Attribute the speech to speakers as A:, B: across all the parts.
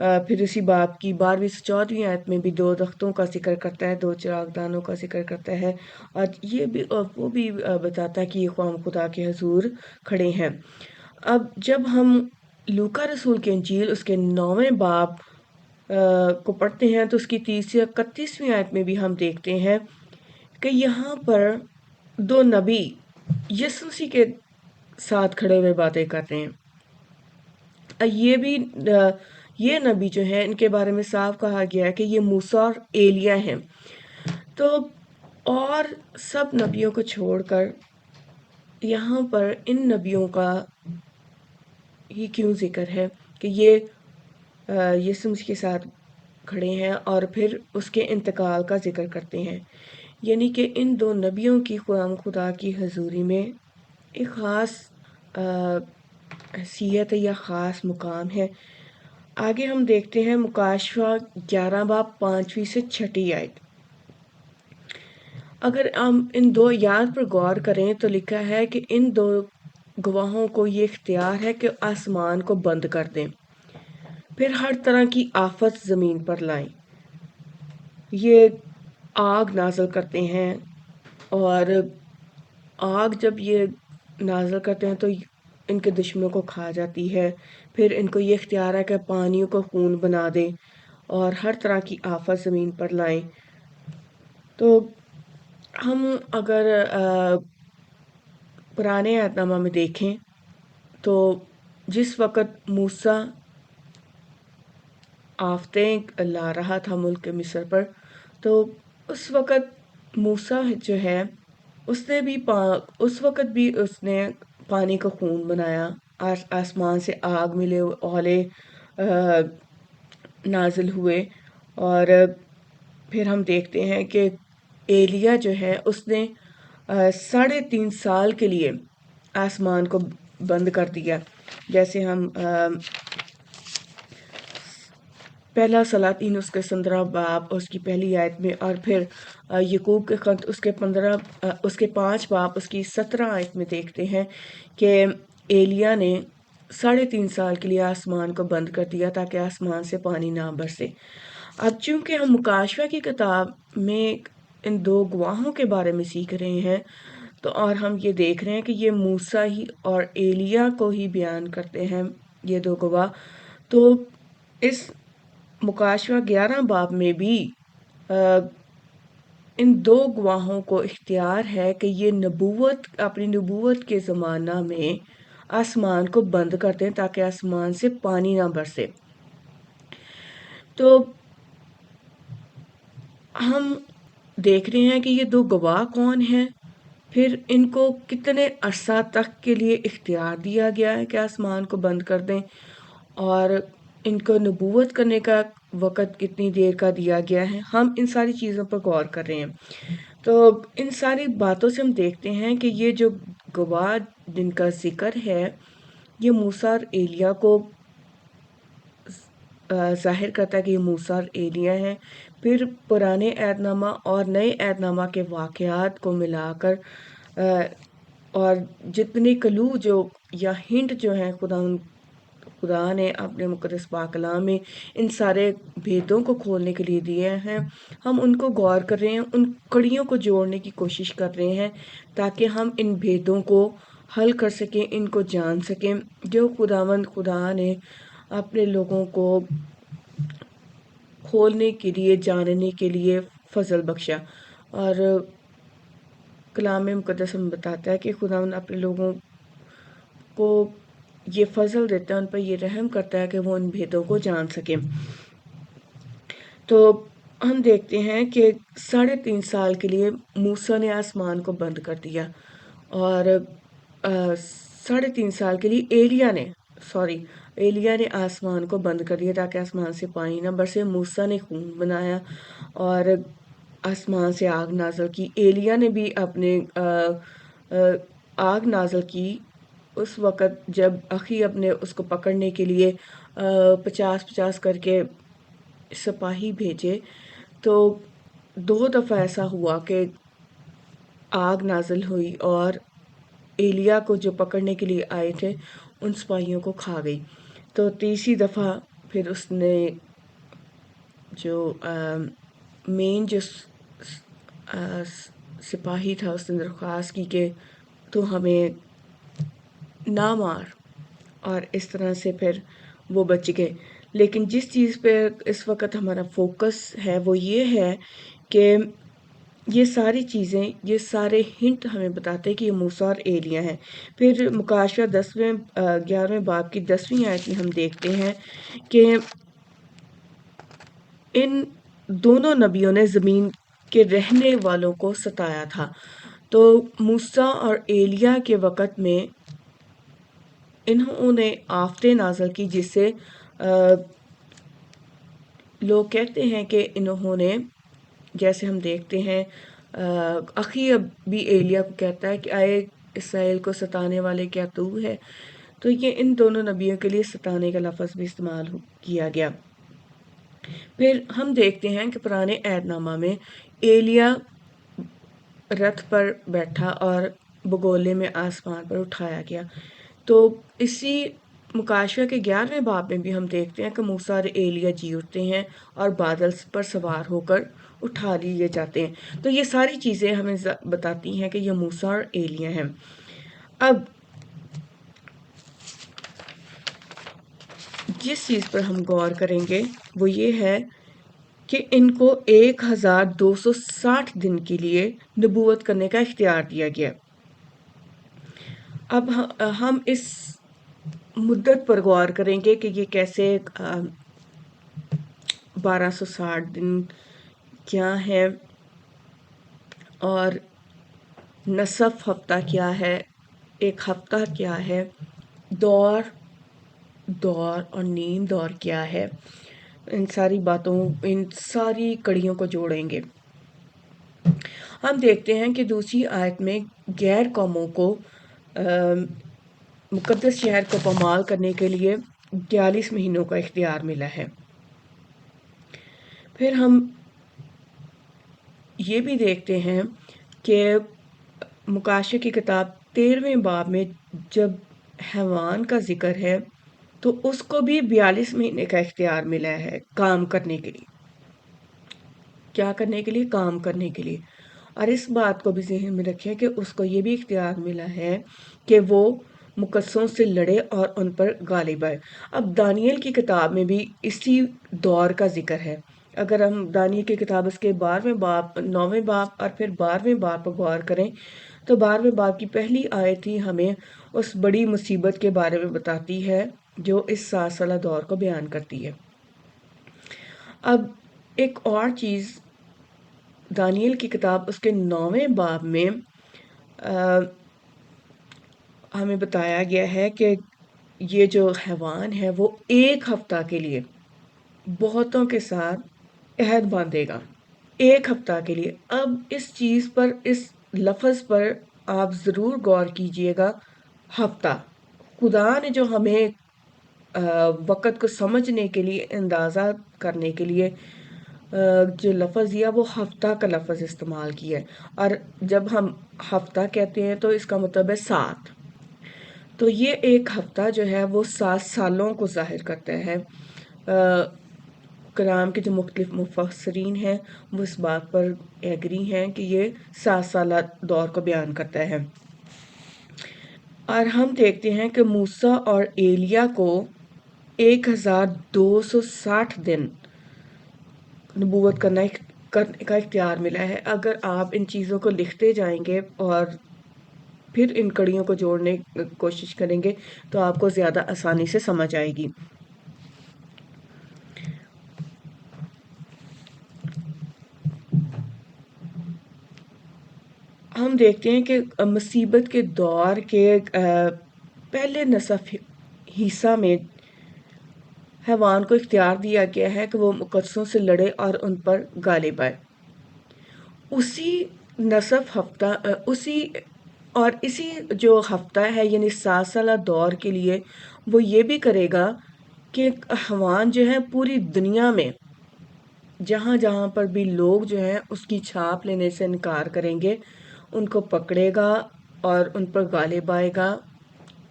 A: پھر اسی باب کی 12ویں سے 14ویں آیت میں بھی 2 درختوں کا ذکر کرتا ہے، 2 چراغدانوں کا ذکر کرتا ہے، اور یہ بھی وہ بھی بتاتا ہے کہ یہ قوم خدا کے حضور کھڑے ہیں۔ اب جب ہم لوکا رسول کی انجیل اس کے 9ویں باب کو پڑھتے ہیں تو اس کی 30 سے 31ویں آیت میں بھی ہم دیکھتے ہیں کہ یہاں پر 2 نبی یسوع مسیح کے ساتھ کھڑے ہوئے باتیں کرتے ہیں۔ یہ نبی جو ہیں ان کے بارے میں صاف کہا گیا ہے کہ یہ موسیٰ اور ایلیاہ ہیں۔ تو اور سب نبیوں کو چھوڑ کر یہاں پر ان نبیوں کا ہی کیوں ذکر ہے کہ یہ یسوع مسیح کے ساتھ کھڑے ہیں اور پھر اس کے انتقال کا ذکر کرتے ہیں، یعنی کہ ان 2 نبیوں کی خدا کی حضوری میں ایک خاص حیثیت یا خاص مقام ہے۔ آگے ہم دیکھتے ہیں مکاشفہ 11 باب 5ویں سے 6 آیت۔ اگر ہم ان 2 آیات پر غور کریں تو لکھا ہے کہ ان 2 گواہوں کو یہ اختیار ہے کہ آسمان کو بند کر دیں، پھر ہر طرح کی آفت زمین پر لائیں۔ یہ آگ نازل کرتے ہیں، اور آگ جب یہ نازل کرتے ہیں تو ان کے دشمنوں کو کھا جاتی ہے، پھر ان کو یہ اختیار ہے کہ پانیوں کو خون بنا دیں اور ہر طرح کی آفت زمین پر لائیں۔ تو ہم اگر پرانے عہد نامہ میں دیکھیں تو جس وقت موسیٰ آفتیں لا رہا تھا ملک مصر پر، تو اس وقت موسیٰ جو ہے اس وقت بھی اس نے پانی کو خون بنایا، آسمان سے آگ ملے اولے نازل ہوئے، اور پھر ہم دیکھتے ہیں کہ ایلیاہ جو ہے اس نے 3.5 سال کے لیے آسمان کو بند کر دیا، جیسے ہم پہلا سلاطین اس کے 15 باب اس کی پہلی آیت میں، اور پھر یعقوب کے خط اس کے 5 باب اس کی 17 آیت میں دیکھتے ہیں کہ ایلیاہ نے 3.5 سال کے لیے آسمان کو بند کر دیا تاکہ آسمان سے پانی نہ برسے۔ اب چونکہ ہم مکاشفہ کی کتاب میں ان 2 گواہوں کے بارے میں سیکھ رہے ہیں، تو اور ہم یہ دیکھ رہے ہیں کہ یہ موسیٰ ہی اور ایلیاہ کو ہی بیان کرتے ہیں، یہ 2 گواہ، تو اس مکاشفہ 11 باب میں بھی ان 2 گواہوں کو اختیار ہے کہ یہ اپنی نبوت کے زمانہ میں آسمان کو بند کر دیں تاکہ آسمان سے پانی نہ برسے۔ تو ہم دیکھ رہے ہیں کہ یہ 2 گواہ کون ہیں، پھر ان کو کتنے عرصہ تک کے لیے اختیار دیا گیا ہے کہ آسمان کو بند کر دیں، اور ان کو نبوت کرنے کا وقت کتنی دیر کا دیا گیا ہے۔ ہم ان ساری چیزوں پر غور کر رہے ہیں، تو ان ساری باتوں سے ہم دیکھتے ہیں کہ یہ جو گواہ جن کا ذکر ہے یہ موسیٰ اور ایلیاہ کو ظاہر کرتا ہے کہ یہ موسیٰ اور ایلیاہ ہیں۔ پھر پرانے عہد نامہ اور نئے عہد نامہ کے واقعات کو ملا کر اور جتنے کلو یا ہنٹ جو ہیں خدا نے اپنے مقدس پاک کلام میں ان سارے بھیدوں کو کھولنے کے لیے دیے ہیں، ہم ان کو غور کر رہے ہیں، ان کڑیوں کو جوڑنے کی کوشش کر رہے ہیں تاکہ ہم ان بھیدوں کو حل کر سکیں، ان کو جان سکیں جو خدا نے اپنے لوگوں کو کھولنے کے لیے، جاننے کے لیے فضل بخشا۔ اور کلام مقدس ہمیں بتاتا ہے کہ خداوند اپنے لوگوں کو یہ فضل دیتا ہے، ان پر یہ رحم کرتا ہے کہ وہ ان بھیدوں کو جان سکیں۔ تو ہم دیکھتے ہیں کہ 3.5 سال کے لیے موسیٰ نے آسمان کو بند کر دیا، اور 3.5 سال کے لیے ایلیاہ نے آسمان کو بند کر دیا تاکہ آسمان سے پانی نہ برسے۔ موسیٰ نے خون بنایا اور آسمان سے آگ نازل کی۔ ایلیاہ نے بھی اپنے آگ نازل کی اس وقت جب اخی اپنے اس کو پکڑنے کے لیے 50 کر کے سپاہی بھیجے، تو 2 دفعہ ایسا ہوا کہ آگ نازل ہوئی اور ایلیاہ کو جو پکڑنے کے لیے آئے تھے ان سپاہیوں کو کھا گئی۔ تو 3 دفعہ پھر اس نے جو مین جو سپاہی تھا اس نے درخواست کی کہ تو ہمیں نہ مار، اور اس طرح سے پھر وہ بچ گئے۔ لیکن جس چیز پہ اس وقت ہمارا فوکس ہے وہ یہ ہے کہ یہ ساری چیزیں، یہ سارے ہنٹ ہمیں بتاتے ہیں کہ یہ موسیٰ اور ایلیا ہیں۔ پھر مکاشفہ 11ویں باب کی 10ویں آیت میں ہم دیکھتے ہیں کہ ان دونوں نبیوں نے زمین کے رہنے والوں کو ستایا تھا۔ تو موسیٰ اور ایلیا کے وقت میں انہوں نے آفتیں نازل کی، جس سے لوگ کہتے ہیں کہ انہوں نے، جیسے ہم دیکھتے ہیں اخی اب بھی ایلیا کو کہتا ہے کہ آئے اسرائیل کو ستانے والے کیا تو ہے؟ تو یہ ان دونوں نبیوں کے لیے ستانے کا لفظ بھی استعمال کیا گیا۔ پھر ہم دیکھتے ہیں کہ پرانے عہد نامہ میں ایلیا رتھ پر بیٹھا اور بگولے میں آسمان پر اٹھایا گیا۔ تو اسی مکاشفہ کے 11ویں باب میں بھی ہم دیکھتے ہیں کہ موسیٰ اور ایلیا جی اٹھتے ہیں اور بادل پر سوار ہو کر اٹھا لیے جاتے ہیں۔ تو یہ ساری چیزیں ہمیں بتاتی ہیں کہ یہ موسیٰ اور ایلیا ہیں۔ اب جس چیز پر ہم غور کریں گے وہ یہ ہے کہ ان کو 1260 دن کے لیے نبوت کرنے کا اختیار دیا گیا۔ اب ہم اس مدت پر غور کریں گے کہ یہ کیسے 1260 دن کیا ہے، اور نصف ہفتہ کیا ہے، ایک ہفتہ کیا ہے، دور اور نیم دور کیا ہے۔ ان ساری باتوں، ان ساری کڑیوں کو جوڑیں گے۔ ہم دیکھتے ہیں کہ دوسری آیت میں غیر قوموں کو مقدس شہر کو پامال کرنے کے لیے 42 مہینوں کا اختیار ملا ہے۔ پھر ہم یہ بھی دیکھتے ہیں کہ مکاشفہ کی کتاب 13ویں باب میں جب حیوان کا ذکر ہے تو اس کو بھی 42 مہینے کا اختیار ملا ہے کام کرنے کے لیے۔ کیا کرنے کے لیے؟ کام کرنے کے لیے۔ اور اس بات کو بھی ذہن میں رکھیں کہ اس کو یہ بھی اختیار ملا ہے کہ وہ مقدسوں سے لڑے اور ان پر غالب آئے۔ اب دانیل کی کتاب میں بھی اسی دور کا ذکر ہے۔ اگر ہم دانیل کی کتاب اس کے 12ویں باب، 9ویں باب اور پھر 12ویں باب پر غور کریں تو 12ویں باب کی پہلی آیت ہی ہمیں اس بڑی مصیبت کے بارے میں بتاتی ہے جو اس 7 سالہ دور کو بیان کرتی ہے۔ اب ایک اور چیز دانیل کی کتاب اس کے 9ویں باب میں ہمیں بتایا گیا ہے کہ یہ جو حیوان ہے وہ 1 ہفتہ کے لیے بہتوں کے ساتھ عہد باندھے گا۔ 1 ہفتہ کے لیے۔ اب اس چیز پر، اس لفظ پر آپ ضرور غور کیجئے گا۔ ہفتہ، خدا نے جو ہمیں وقت کو سمجھنے کے لیے، اندازہ کرنے کے لیے جو لفظ دیا وہ ہفتہ کا لفظ استعمال کیا ہے، اور جب ہم ہفتہ کہتے ہیں تو اس کا مطلب ہے 7۔ تو یہ 1 ہفتہ جو ہے وہ 7 سالوں کو ظاہر کرتا ہے۔ کلام کے جو مختلف مفسرین ہیں وہ اس بات پر ایگری ہیں کہ یہ 7 سالہ دور کو بیان کرتا ہے۔ اور ہم دیکھتے ہیں کہ موسیٰ اور ایلیا کو 1260 دن نبوت کرنے کا اختیار ملا ہے۔ اگر آپ ان چیزوں کو لکھتے جائیں گے اور پھر ان کڑیوں کو جوڑنے کی کوشش کریں گے تو آپ کو زیادہ آسانی سے سمجھ آئے گی۔ ہم دیکھتے ہیں کہ مصیبت کے دور کے پہلے نصف حصہ میں حیوان کو اختیار دیا گیا ہے کہ وہ مقدسوں سے لڑے اور ان پر غالب آئے۔ اسی نصف ہفتہ، اسی جو ہفتہ ہے یعنی 7 سالہ دور کے لیے وہ یہ بھی کرے گا کہ حیوان جو ہے پوری دنیا میں جہاں جہاں پر بھی لوگ جو ہیں اس کی چھاپ لینے سے انکار کریں گے ان کو پکڑے گا اور ان پر غالب آئے گا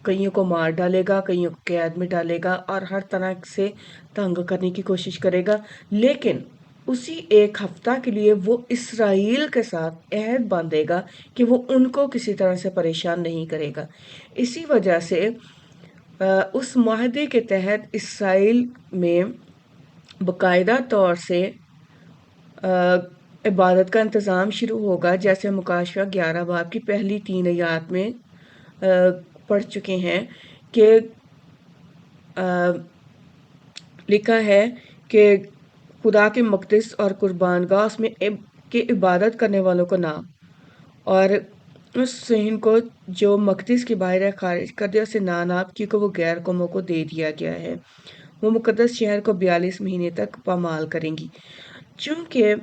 A: کئیوں کو مار ڈالے گا، کئیوں کو قید میں ڈالے گا اور ہر طرح سے تنگ کرنے کی کوشش کرے گا، لیکن اسی ایک ہفتہ کے لیے وہ اسرائیل کے ساتھ عہد باندھے گا کہ وہ ان کو کسی طرح سے پریشان نہیں کرے گا۔ اسی وجہ سے اس معاہدے کے تحت اسرائیل میں باقاعدہ طور سے عبادت کا انتظام شروع ہوگا، جیسے مکاشفہ 11 باب کی پہلی 3 آیات میں پڑھ چکے ہیں کہ لکھا ہے کہ خدا کے مقدس اور قربان گاہ اس میں کہ عبادت کرنے والوں کو نام اور اس صہن کو جو مقدس کے باہر ہے خارج کر دیا، اسے ناناب کیونکہ وہ غیر قوموں کو دے دیا گیا ہے۔ وہ مقدس شہر کو 42 مہینے تک پامال کریں گی۔ چونکہ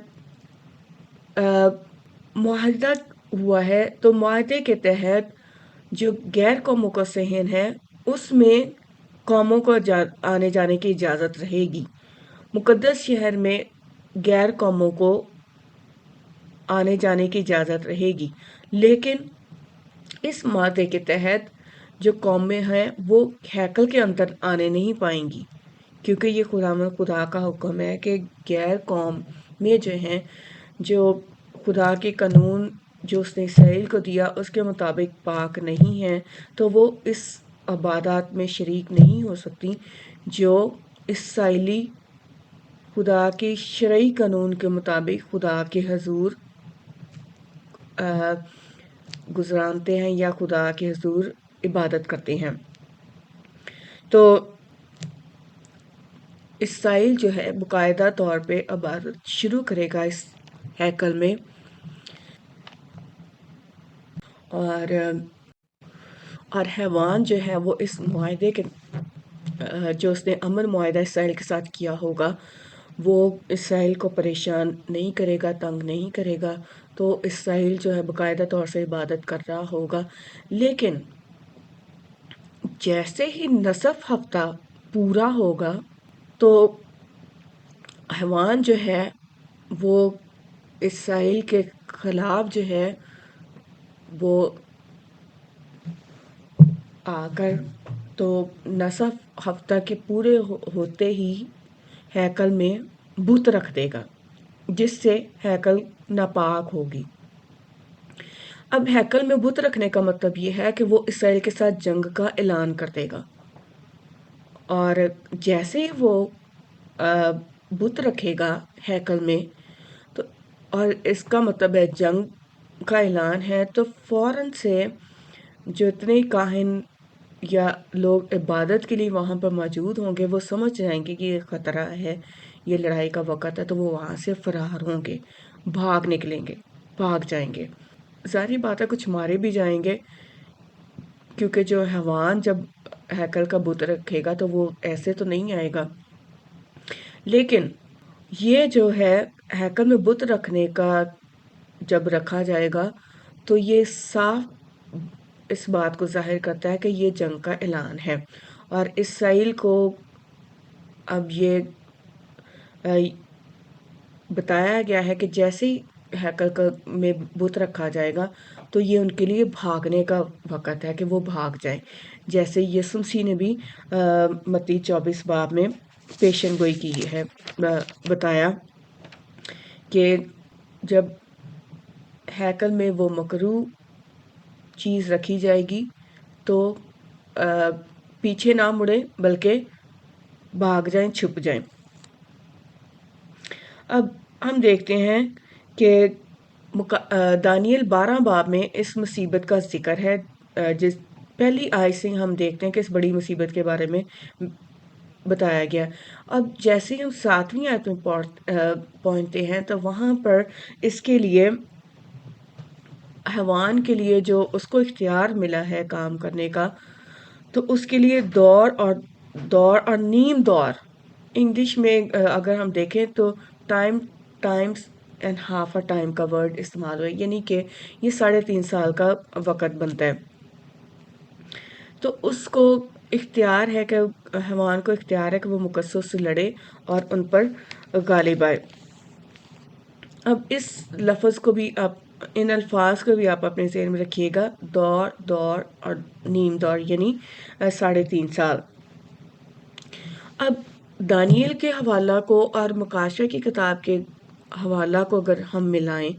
A: معاہدہ ہوا ہے تو معاہدے کے تحت جو غیر قوموں کا صہن ہے اس میں قوموں کو آنے جانے کی اجازت رہے گی۔ مقدس شہر میں غیر قوموں کو آنے جانے کی اجازت رہے گی، لیکن اس معاہدے کے تحت جو قومیں ہیں وہ ہیکل کے اندر آنے نہیں پائیں گی، کیونکہ یہ خدا کا حکم ہے کہ غیر قوم میں جو ہیں جو خدا کے قانون جو اس نے اسرائیل کو دیا اس کے مطابق پاک نہیں ہیں تو وہ اس عبادات میں شریک نہیں ہو سکتی جو اسرائیلی خدا کے شرعی قانون کے مطابق خدا کے حضور گزرانتے ہیں یا خدا کے حضور عبادت کرتے ہیں۔ تو اسرائیل جو ہے باقاعدہ طور پہ عبادت شروع کرے گا اس ہیکل میں، اور حیوان جو ہے وہ اس معاہدے کے جو اس نے امن معاہدہ اسرائیل کے ساتھ کیا ہوگا وہ اسرائیل کو پریشان نہیں کرے گا، تنگ نہیں کرے گا، تو اسرائیل جو ہے باقاعدہ طور سے عبادت کر رہا ہوگا۔ لیکن جیسے ہی نصف ہفتہ پورا ہوگا تو حیوان جو ہے وہ اسرائیل کے خلاف جو ہے وہ آ کر تو نصف ہفتہ کے پورے ہوتے ہی ہیکل میں بت رکھ دے گا، جس سے ہیکل ناپاک ہوگی۔ اب ہیکل میں بت رکھنے کا مطلب یہ ہے کہ وہ اسرائیل کے ساتھ جنگ کا اعلان کر دے گا، اور جیسے ہی وہ بت رکھے گا ہیکل میں تو اور اس کا مطلب ہے جنگ کا اعلان ہے، تو فوراً سے جو اتنے کاہن یا لوگ عبادت کے لیے وہاں پر موجود ہوں گے وہ سمجھ جائیں گے کہ یہ خطرہ ہے، یہ لڑائی کا وقت ہے، تو وہ وہاں سے فرار ہوں گے، بھاگ نکلیں گے، بھاگ جائیں گے۔ ظاہری بات ہے کچھ مارے بھی جائیں گے، کیونکہ جو حیوان جب ہیکل کا بت رکھے گا تو وہ ایسے تو نہیں آئے گا، لیکن یہ جو ہے ہیکل میں بت رکھنے کا جب رکھا جائے گا تو یہ صاف اس بات کو ظاہر کرتا ہے کہ یہ جنگ کا اعلان ہے، اور اسرائیل کو اب یہ بتایا گیا ہے کہ جیسے ہی ہیکل میں بت رکھا جائے گا تو یہ ان کے لیے بھاگنے کا وقت ہے کہ وہ بھاگ جائیں، جیسے یسوع مسیح نے بھی متی 24 باب میں پیشن گوئی کی ہے، بتایا کہ جب ہیکل میں وہ مکروہ چیز رکھی جائے گی تو پیچھے نہ مڑیں بلکہ بھاگ جائیں، چھپ جائیں۔ اب ہم دیکھتے ہیں کہ دانیل 12 باب میں اس مصیبت کا ذکر ہے، جس پہلی آیت سے ہم دیکھتے ہیں کہ اس بڑی مصیبت کے بارے میں بتایا گیا۔ اب جیسے ہم 7ویں آیت میں پہنچتے ہیں تو وہاں پر اس کے لیے حیوان کے لیے جو اس کو اختیار ملا ہے کام کرنے کا، تو اس کے لیے دور اور نیم دور، انگلش میں اگر ہم دیکھیں تو Times and half a time کا ورڈ استعمال ہوئے، یعنی کہ یہ 3.5 سال کا وقت بنتا ہے، تو اس کو اختیار ہے کہ حیوان کو اختیار ہے کہ وہ مقصص سے لڑے اور ان پر غالب آئے۔ اب اس لفظ کو بھی آپ ان الفاظ کو بھی آپ اپنے ذہن میں رکھیے گا، دور، دور اور نیم دور، یعنی 3.5 سال۔ اب دانیل کے حوالہ کو اور مکاشہ کی کتاب کے حوالہ کو اگر ہم ملائیں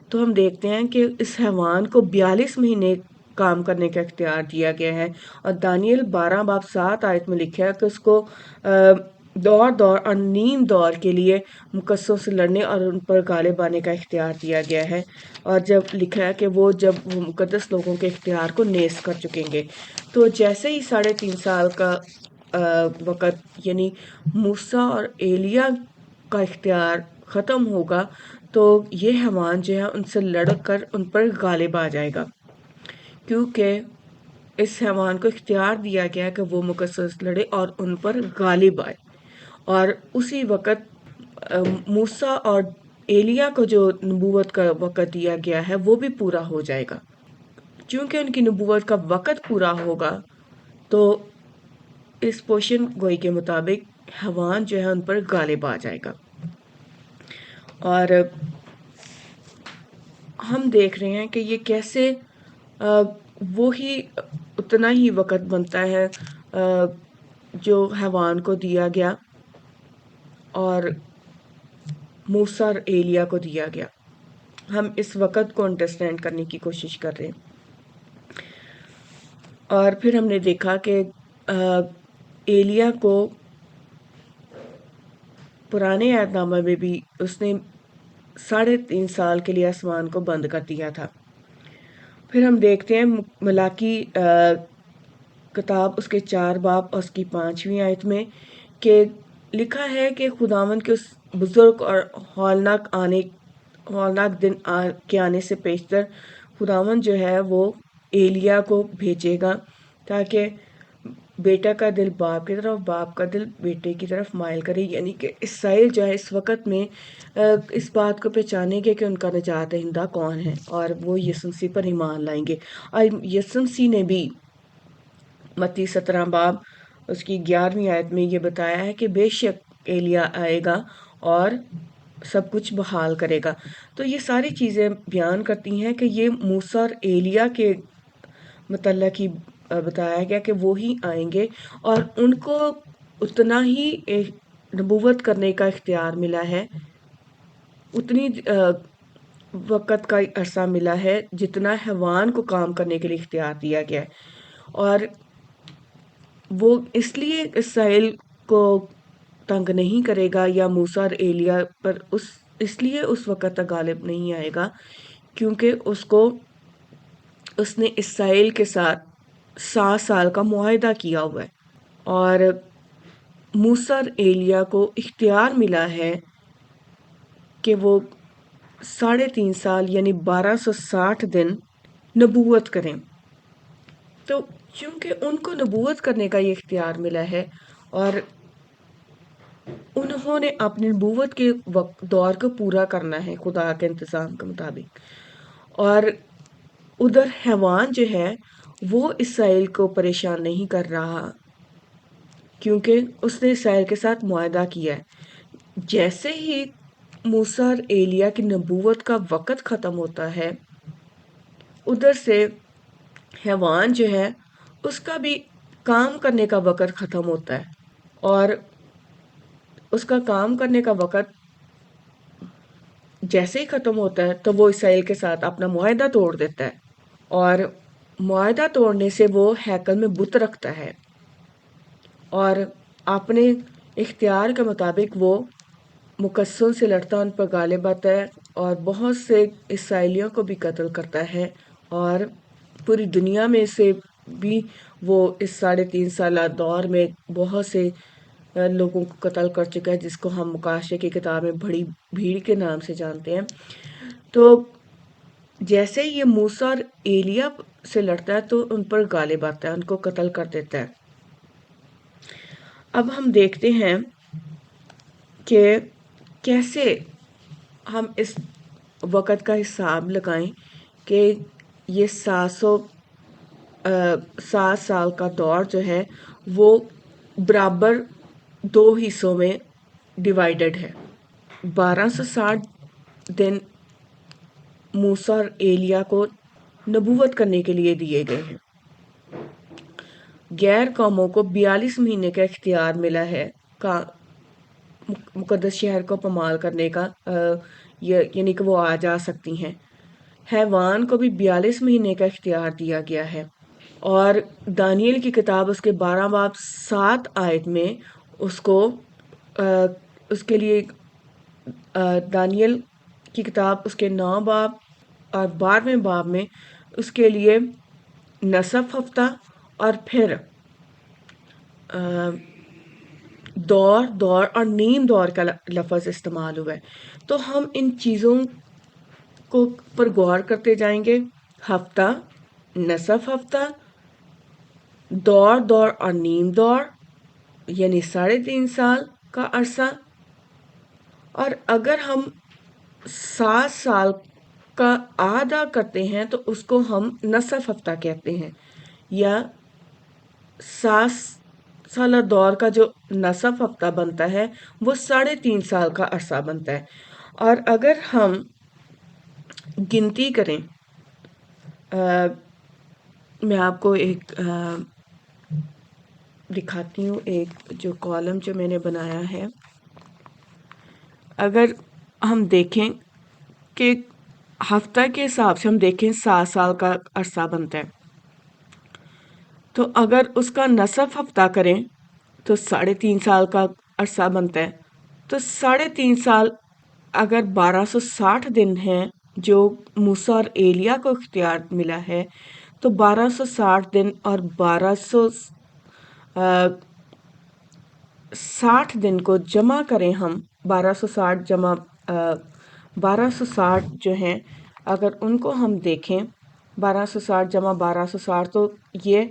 A: تو ہم دیکھتے ہیں کہ اس حیوان کو 42 مہینے کام کرنے کا اختیار دیا گیا ہے، اور دانیل 12 باب 7 آیت میں لکھا ہے کہ اس کو دور دور اور نیم دور کے لیے مقصوں سے لڑنے اور ان پر غالب آنے کا اختیار دیا گیا ہے، اور جب لکھا ہے کہ وہ مقدس لوگوں کے اختیار کو نیز کر چکیں گے۔ تو جیسے ہی 3.5 سال کا وقت یعنی موسیٰ اور ایلیا کا اختیار ختم ہوگا تو یہ حیوان جو ہے ان سے لڑ کر ان پر غالب آ جائے گا، کیونکہ اس حیوان کو اختیار دیا گیا کہ وہ مقصص لڑے اور ان پر غالب آئے، اور اسی وقت موسیٰ اور ایلیا کو جو نبوت کا وقت دیا گیا ہے وہ بھی پورا ہو جائے گا۔ چونکہ ان کی نبوت کا وقت پورا ہوگا تو اس پوشن گوئی کے مطابق حیوان جو ہے ان پر غالب آ جائے گا، اور ہم دیکھ رہے ہیں کہ یہ کیسے وہی اتنا ہی وقت بنتا ہے جو حیوان کو دیا گیا اور موسیٰ اور ایلیا کو دیا گیا۔ ہم اس وقت کو انڈرسٹینڈ کرنے کی کوشش کر رہے ہیں، اور پھر ہم نے دیکھا کہ ایلیا کو پرانے عہد نامہ میں بھی اس نے 3.5 سال کے لیے آسمان کو بند کر دیا تھا۔ پھر ہم دیکھتے ہیں ملاکی کتاب اس کے 4 باب اور اس کی 5ویں آیت میں کہ لکھا ہے کہ خداوند کے اس بزرگ اور ہولناک دن کے آنے سے پیشتر خداوند جو ہے وہ ایلیا کو بھیجے گا تاکہ بیٹا کا دل باپ کی طرف، باپ کا دل بیٹے کی طرف مائل کرے، یعنی کہ اسرائیل جو ہے اس وقت میں اس بات کو پہچانیں گے کہ ان کا نجات دہندہ کون ہے، اور وہ یسوع مسیح پر ایمان لائیں گے۔ اور یسوع مسیح نے بھی متی 17 باب اس کی 11ویں آیت میں یہ بتایا ہے کہ بے شک ایلیا آئے گا اور سب کچھ بحال کرے گا۔ تو یہ ساری چیزیں بیان کرتی ہیں کہ یہ موسیٰ اور ایلیا کے متعلق ہی بتایا گیا کہ وہی آئیں گے، اور ان کو اتنا ہی نبوت کرنے کا اختیار ملا ہے، اتنی وقت کا عرصہ ملا ہے جتنا حیوان کو کام کرنے کے لیے اختیار دیا گیا ہے، اور وہ اس لیے اسرائیل کو تنگ نہیں کرے گا یا موسیٰ اور ایلیا پر اس لیے اس وقت تک غالب نہیں آئے گا کیونکہ اس نے اسرائیل کے ساتھ 7 سال کا معاہدہ کیا ہوا ہے، اور موسیٰ اور ایلیا کو اختیار ملا ہے کہ وہ 3.5 سال یعنی 1260 دن نبوت کریں۔ تو چونکہ ان کو نبوت کرنے کا یہ اختیار ملا ہے اور انہوں نے اپنی نبوت کے دور کو پورا کرنا ہے خدا کے انتظام کے مطابق، اور ادھر حیوان جو ہے وہ اسرائیل کو پریشان نہیں کر رہا کیونکہ اس نے اسرائیل کے ساتھ معاہدہ کیا ہے۔ جیسے ہی موسیٰ اور ایلیا کی نبوت کا وقت ختم ہوتا ہے ادھر سے حیوان جو ہے اس کا بھی کام کرنے کا وقت ختم ہوتا ہے، اور اس کا کام کرنے کا وقت جیسے ہی ختم ہوتا ہے تو وہ اسرائیل کے ساتھ اپنا معاہدہ توڑ دیتا ہے، اور معاہدہ توڑنے سے وہ ہیکل میں بت رکھتا ہے اور اپنے اختیار کے مطابق وہ مقصوں سے لڑتا ہے، ان پر غالب آتا ہے اور بہت سے اسرائیلیوں کو بھی قتل کرتا ہے، اور پوری دنیا میں سے بھی وہ اس 3.5 سالہ دور میں بہت سے لوگوں کو قتل کر چکا ہے، جس کو ہم مکاشے کی کتاب میں بڑی بھیڑ کے نام سے جانتے ہیں۔ تو جیسے یہ موسیٰ اور ایلیا سے لڑتا ہے تو ان پر غالب آتا ہے، ان کو قتل کر دیتا ہے۔ اب ہم دیکھتے ہیں کہ کیسے ہم اس وقت کا حساب لگائیں کہ یہ 7 سال کا دور جو ہے وہ برابر 2 حصوں میں ڈیوائیڈڈ ہے۔ 1260 دن موسیٰ اور ایلیا کو نبوت کرنے کے لیے دیے گئے ہیں۔ غیر قوموں کو 42 مہینے کا اختیار ملا ہے مقدس شہر کو پامال کرنے کا، یعنی کہ وہ آ جا سکتی ہیں۔ حیوان کو بھی 42 مہینے کا اختیار دیا گیا ہے، اور دانیل کی کتاب اس کے 12 باب 7 آیت میں اس کے لیے دانیل کی کتاب اس کے 9 باب اور 12ویں باب میں اس کے لیے نصف ہفتہ اور پھر دور اور نیم دور کا لفظ استعمال ہوا ہے۔ تو ہم ان چیزوں پر غور کرتے جائیں گے۔ ہفتہ، نصف ہفتہ، دور اور نیم دور، یعنی 3.5 سال کا عرصہ، اور اگر ہم 7 سال کا آدھا کرتے ہیں تو اس کو ہم نصف ہفتہ کہتے ہیں، یا 7 سالہ دور کا جو نصف ہفتہ بنتا ہے وہ 3.5 سال کا عرصہ بنتا ہے۔ اور اگر ہم گنتی کریں، میں آپ کو ایک دکھاتی ہوں، ایک جو کالم جو میں نے بنایا ہے۔ اگر ہم دیکھیں کہ ہفتہ کے حساب سے ہم دیکھیں 7 سال کا عرصہ بنتا ہے، تو اگر اس کا نصف ہفتہ کریں تو 3.5 سال کا عرصہ بنتا ہے۔ تو 3.5 سال اگر 1260 دن ہیں جو موسیٰ اور ایلیا کو اختیار ملا ہے، تو 1260 دن اور 1260 دن کو جمع کریں ہم، 1260 جمع 1260 جو ہیں، اگر ان کو ہم دیکھیں 1260 جمع 1260 تو یہ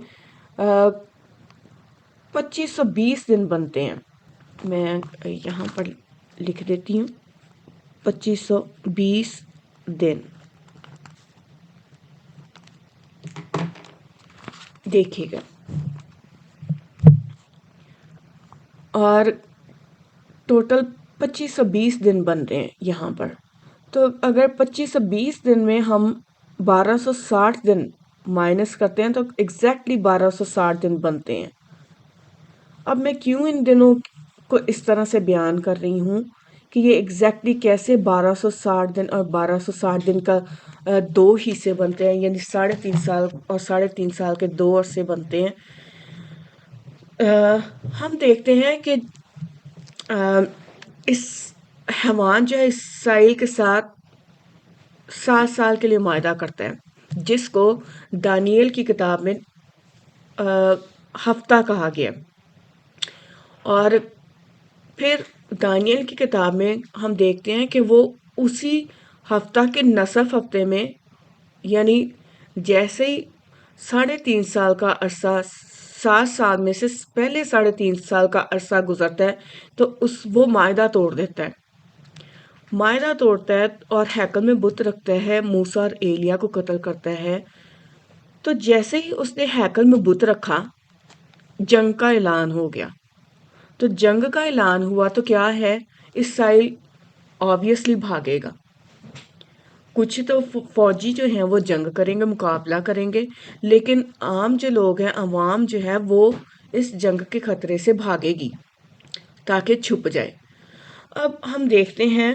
A: 2520 دن بنتے ہیں۔ میں یہاں پر لکھ دیتی ہوں 2520 دن۔ دیکھیے گا، اور ٹوٹل 2520 دن بن رہے ہیں یہاں پر۔ تو اگر 2520 دن میں ہم 1260 دن مائنس کرتے ہیں تو ایگزیکٹلی 1260 دن بنتے ہیں۔ اب میں کیوں ان دنوں کو اس طرح سے بیان کر رہی ہوں کہ یہ ایگزیکٹلی کیسے 1260 دن اور 1260 دن کا 2 حصے بنتے ہیں، یعنی 3.5 سال اور 3.5 سال کے 2 عرصے بنتے ہیں۔ ہم دیکھتے ہیں کہ اس حیوان جو ہے اسرائیل کے ساتھ 7 سال کے لیے معاہدہ کرتا ہے، جس کو دانیل کی کتاب میں ہفتہ کہا گیا۔ اور پھر دانیل کی کتاب میں ہم دیکھتے ہیں کہ وہ اسی ہفتہ کے نصف ہفتے میں، یعنی جیسے ہی 3.5 سال کا عرصہ 7 سال میں سے پہلے 3.5 سال کا عرصہ گزرتا ہے تو وہ معاہدہ توڑ دیتا ہے، معاہدہ توڑتا ہے اور ہیکل میں بت رکھتا ہے، موسیٰ اور ایلیا کو قتل کرتا ہے۔ تو جیسے ہی اس نے ہیکل میں بت رکھا، جنگ کا اعلان ہو گیا۔ تو جنگ کا اعلان ہوا تو کیا ہے، اسرائیل آبویسلی بھاگے گا۔ کچھ تو فوجی جو ہیں وہ جنگ کریں گے، مقابلہ کریں گے، لیکن عام جو لوگ ہیں، عوام جو ہے وہ اس جنگ کے خطرے سے بھاگے گی تاکہ چھپ جائے۔ اب ہم دیکھتے ہیں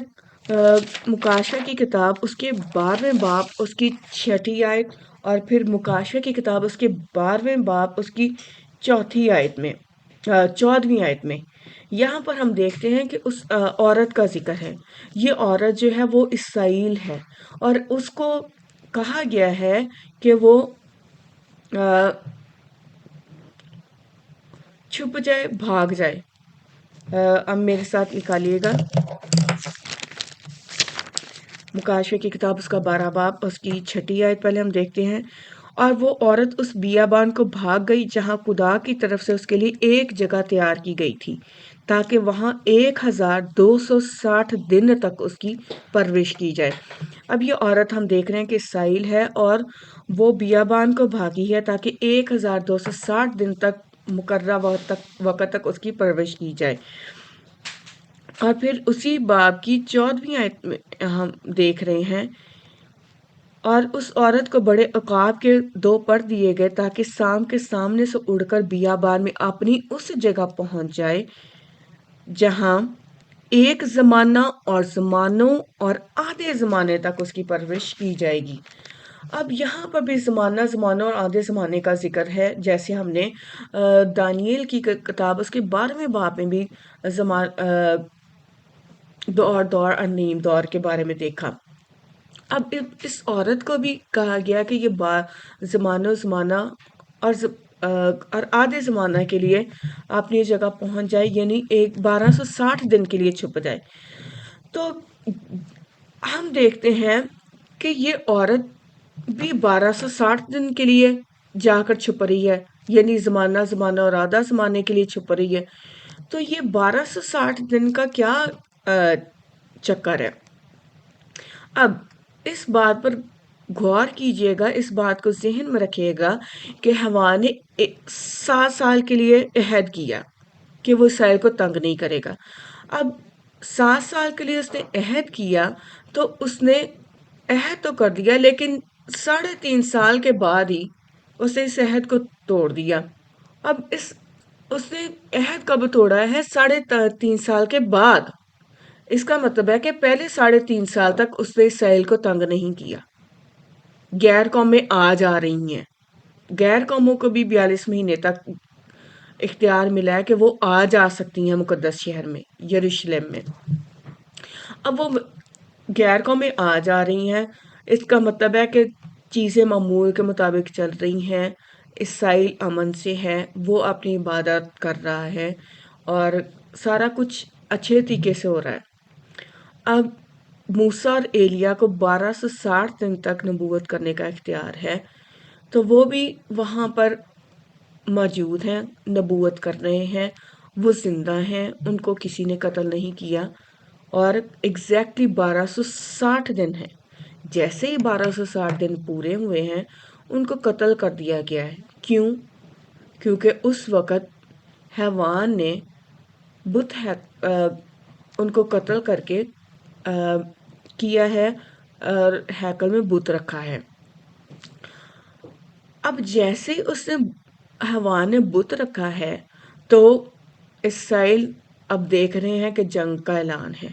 A: مکاشفہ کی کتاب اس کے 12ویں باب اس کی 6 آیت، اور پھر مکاشفہ کی کتاب اس کے 12ویں باب اس کی 14ویں آیت میں یہاں پر ہم دیکھتے ہیں کہ اس عورت کا ذکر ہے۔ یہ عورت جو ہے وہ اسرائیل ہے، اور اس کو کہا گیا ہے کہ وہ چھپ جائے، بھاگ جائے۔ اب میرے ساتھ نکالیے گا مکاشفہ کی کتاب اس کا 12 باب اس کی 6 آیت، پہلے ہم دیکھتے ہیں۔ اور وہ عورت اس بیابان کو بھاگ گئی جہاں خدا کی طرف سے اس کے لیے ایک جگہ تیار کی گئی تھی، تاکہ وہاں 1260 دن تک اس کی پرورش کی جائے۔ اب یہ عورت ہم دیکھ رہے ہیں کہ اسرائیل ہے، اور وہ بیابان کو بھاگی ہے تاکہ 1260 دن تک مقررہ وقت تک اس کی پرورش کی جائے۔ اور پھر اسی باب کی 14ویں آیت میں ہم دیکھ رہے ہیں اور اس عورت کو بڑے عقاب کے 2 پر دیے گئے تاکہ سام کے سامنے سے اڑ کر بیابان میں اپنی اس جگہ پہنچ جائے جہاں ایک زمانہ اور زمانوں اور آدھے زمانے تک اس کی پرورش کی جائے گی۔ اب یہاں پر بھی زمانوں اور آدھے زمانے کا ذکر ہے، جیسے ہم نے دانیل کی کتاب اس کے 12ویں باب میں بھی دور اور نیم دور کے بارے میں دیکھا۔ اب اس عورت کو بھی کہا گیا کہ یہ زمانہ اور آدھے زمانہ کے لیے اپنی جگہ پہنچ جائے، یعنی 1260 دن کے لیے چھپ جائے۔ تو ہم دیکھتے ہیں کہ یہ عورت بھی 1260 دن کے لیے جا کر چھپ رہی ہے، یعنی زمانہ اور آدھا زمانے کے لیے چھپ رہی ہے۔ تو یہ 1260 دن کا کیا چکر ہے؟ اب اس بات پر غور کیجئے گا، اس بات کو ذہن میں رکھیے گا کہ حوا نے 7 سال کے لیے عہد کیا کہ وہ اسرائیل کو تنگ نہیں کرے گا۔ اب 7 سال کے لیے اس نے عہد کیا، تو اس نے عہد تو کر دیا، لیکن 3.5 سال کے بعد ہی اس نے اس عہد کو توڑ دیا۔ اب اس نے عہد کب توڑا ہے؟ 3.5 سال کے بعد۔ اس کا مطلب ہے کہ پہلے 3.5 سال تک اس نے اسرائیل کو تنگ نہیں کیا۔ غیر قومیں آ جا رہی ہیں، غیر قوموں کو بھی 42 مہینے تک اختیار ملا ہے کہ وہ آ جا سکتی ہیں مقدس شہر میں، یروشلم میں۔ اب وہ غیر قومیں آ جا رہی ہیں، اس کا مطلب ہے کہ چیزیں معمول کے مطابق چل رہی ہیں، اسرائیل امن سے ہے، وہ اپنی عبادت کر رہا ہے اور سارا کچھ اچھے طریقے سے ہو رہا ہے۔ اب موسیٰ اور ایلیاہ کو 1260 دن تک نبوت کرنے کا اختیار ہے، تو وہ بھی وہاں پر موجود ہیں، نبوت کر رہے ہیں، وہ زندہ ہیں، ان کو کسی نے قتل نہیں کیا، اور ایگزیکٹلی 1260 دن ہیں۔ جیسے ہی 1260 دن پورے ہوئے ہیں، ان کو قتل کر دیا گیا ہے۔ کیوں؟ کیونکہ اس وقت حیوان نے ان کو قتل کر کے کیا ہے اور ہیکل میں بت رکھا ہے۔ اب جیسے اس نے حیوان نے بت رکھا ہے، تو اسرائیل اب دیکھ رہے ہیں کہ جنگ کا اعلان ہے،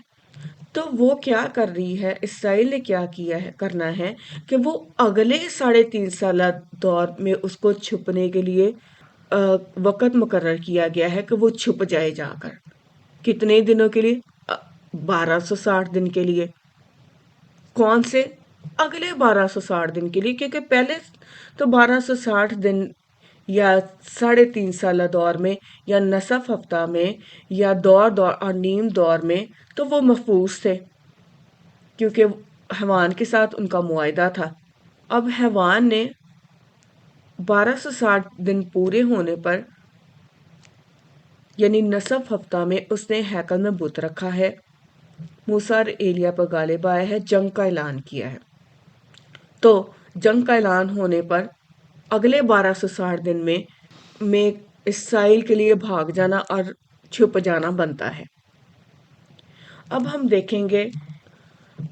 A: تو وہ کیا کر رہی ہے؟ اسرائیل نے کیا کرنا ہے کہ وہ اگلے 3.5 سالہ دور میں اس کو چھپنے کے لیے وقت مقرر کیا گیا ہے کہ وہ چھپ جائے جا کر۔ کتنے دنوں کے لیے؟ 1260 دن کے لیے۔ کون سے؟ اگلے 1260 دن کے لیے، کیونکہ پہلے تو 1260 دن یا 3.5 سالہ دور میں یا نصف ہفتہ میں یا دور اور نیم دور میں تو وہ محفوظ تھے، کیونکہ حیوان کے ساتھ ان کا معاہدہ تھا۔ اب حیوان نے 1260 دن پورے ہونے پر، یعنی نصف ہفتہ میں، اس نے ہیکل میں بت رکھا ہے، موسیٰ اور ایلیاہ پر غالب آیا ہے، جنگ کا اعلان کیا ہے۔ تو جنگ کا اعلان ہونے پر اگلے 1260 دن میں اسرائیل کے لیے بھاگ جانا اور چھپ جانا بنتا ہے۔ اب ہم دیکھیں گے،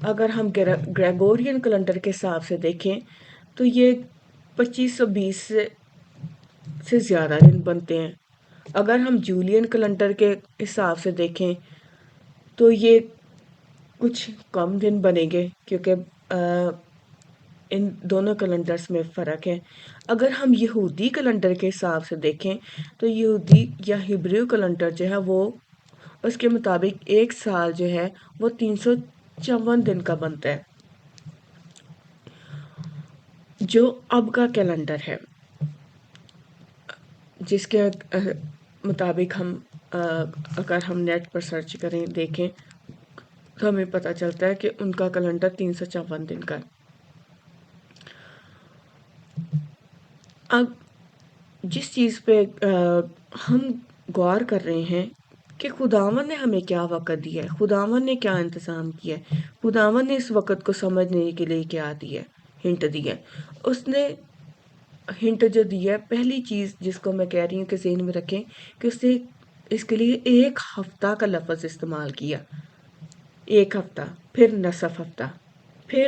A: اگر ہم گریگورین کیلنڈر کے حساب سے دیکھیں تو یہ 2520 سے زیادہ دن بنتے ہیں۔ اگر ہم جولین کیلنڈر کے حساب سے دیکھیں تو یہ کچھ کم دن بنیں گے، کیونکہ ان دونوں کیلنڈرز میں فرق ہے۔ اگر ہم یہودی کیلنڈر کے حساب سے دیکھیں تو یہودی یا ہبریو کیلنڈر جو ہے، وہ اس کے مطابق ایک سال جو ہے وہ 354 دن کا بنتا ہے، جو اب کا کیلنڈر ہے، جس کے مطابق اگر ہم نیٹ پر سرچ کریں، دیکھیں، تو ہمیں پتہ چلتا ہے کہ ان کا کیلنڈر 354 دن کا ہے۔ اب جس چیز پہ ہم غور کر رہے ہیں کہ خداوند نے ہمیں کیا وقت دیا ہے، خداوند نے کیا انتظام کیا ہے، خداوند نے اس وقت کو سمجھنے کے لیے کیا دیا ہے، ہنٹ دیا ہے۔ اس نے ہنٹ جو دیا ہے، پہلی چیز جس کو میں کہہ رہی ہوں کہ ذہن میں رکھیں، کہ اس نے اس کے لیے 1 ہفتہ کا لفظ استعمال کیا، 1 ہفتہ، پھر نصف ہفتہ، پھر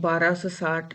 A: 1260,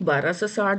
A: 1260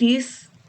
A: 30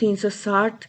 A: 360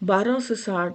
A: 1260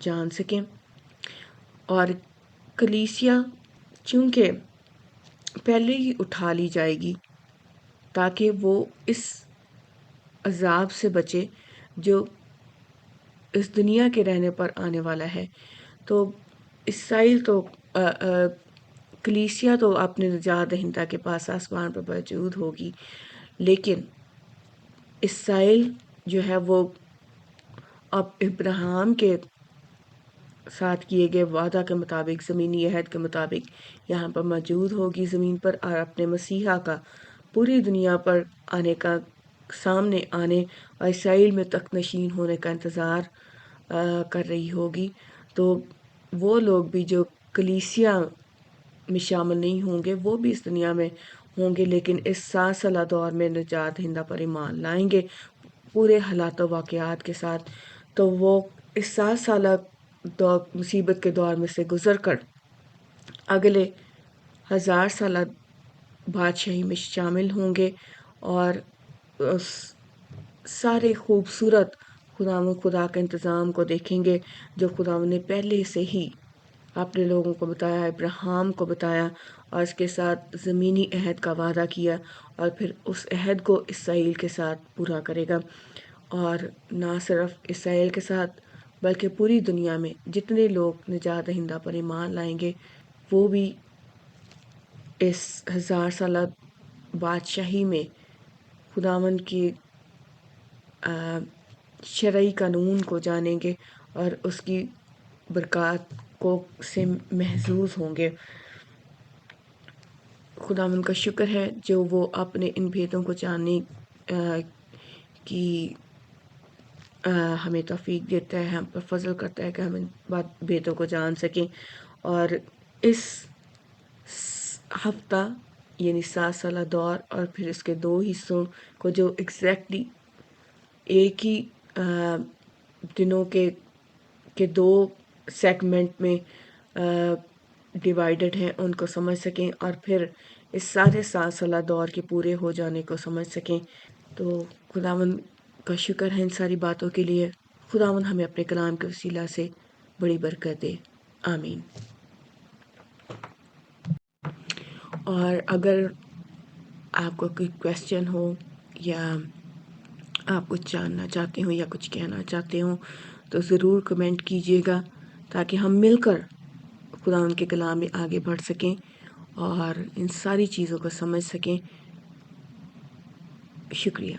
A: جان سکیں، اور کلیسیا چونکہ پہلے ہی اٹھا لی جائے گی تاکہ وہ اس عذاب سے بچے جو اس دنیا کے رہنے پر آنے والا ہے۔ تو اسرائیل تو کلیسیا تو اپنے نجات دہندہ کے پاس آسمان پر موجود ہوگی، لیکن اسرائیل جو ہے وہ اب ابراہیم کے ساتھ کیے گئے وعدہ کے مطابق، زمینی عہد کے مطابق یہاں پر موجود ہوگی زمین پر، اور اپنے مسیحا کا پوری دنیا پر آنے کا، سامنے آنے اور اسرائیل میں تخت نشین ہونے کا انتظار کر رہی ہوگی۔ تو وہ لوگ بھی جو کلیسیا میں شامل نہیں ہوں گے وہ بھی اس دنیا میں ہوں گے، لیکن اس 7 سالہ دور میں نجات دہندہ پر ایمان لائیں گے پورے حالات و واقعات کے ساتھ۔ تو وہ اس 7 سالہ دور مصیبت کے دور میں سے گزر کر اگلے 1000 سالہ بادشاہی میں شامل ہوں گے، اور اس سارے خوبصورت خدا کے انتظام کو دیکھیں گے جو خدا نے پہلے سے ہی اپنے لوگوں کو بتایا، ابراہیم کو بتایا، اور اس کے ساتھ زمینی عہد کا وعدہ کیا، اور پھر اس عہد کو اسرائیل کے ساتھ پورا کرے گا۔ اور نہ صرف اسرائیل کے ساتھ بلکہ پوری دنیا میں جتنے لوگ نجات دہندہ پر ایمان لائیں گے وہ بھی اس 1000 سالہ بادشاہی میں خداوند کی شرعی قانون کو جانیں گے اور اس کی برکات کو سے محظوظ ہوں گے۔ خداوند کا شکر ہے جو وہ اپنے ان بھیدوں کو جاننے کی ہمیں توفیق دیتا ہے، ہم پر فضل کرتا ہے کہ ہم ان بھیدوں کو جان سکیں، اور اس ہفتہ یعنی 7 سالہ دور اور پھر اس کے 2 حصوں کو جو ایگزیکٹلی ایک ہی دنوں کے 2 سیگمنٹ میں ڈیوائیڈڈ ہیں ان کو سمجھ سکیں، اور پھر اس سارے 7 سالہ دور کے پورے ہو جانے کو سمجھ سکیں۔ تو خداوند کا شکر ہے ان ساری باتوں کے لیے۔ خداوند ہمیں اپنے کلام کے وسیلہ سے بڑی برکت دے، آمین۔ اور اگر آپ کو کوئی کویسچن ہو یا آپ کچھ جاننا چاہتے ہوں یا کچھ کہنا چاہتے ہوں تو ضرور کمنٹ کیجیے گا تاکہ ہم مل کر خدا کے کلام میں آگے بڑھ سکیں اور ان ساری چیزوں کو سمجھ سکیں۔ شکریہ۔